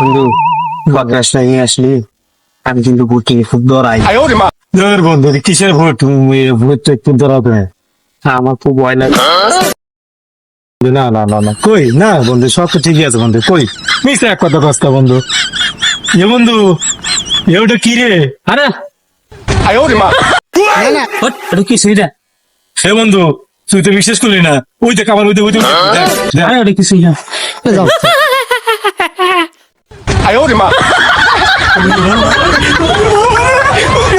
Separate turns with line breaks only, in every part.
বন্ধু বদমাস নিয়ে আসলি আমি কিন্তু ভুটি খুব ডরাই। ধর বন্ধু কিসের ভোট ভোট তো একটু ডরাবে আমার খুব ভয় লাগে। না না না না কই না বন্ধু সব তো ঠিকই আছে বন্ধু কই মিশে এক কথা বাস্তা বন্ধু এ বন্ধু ওটা কি রে আরে এটা কি সেইটা হে বন্ধু তুই তো বিশ্বাস করলি না ওই দেখ আমার ওই ওটা কি সেইটা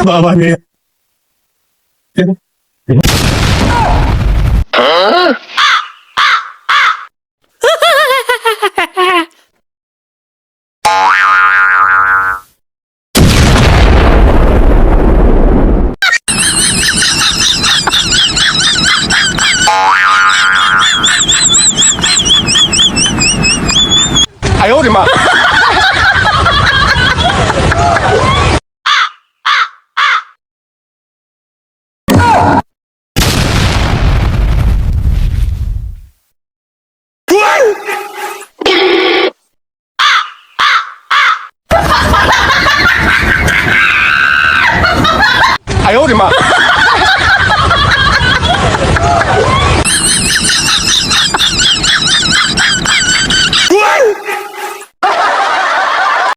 বাবা রে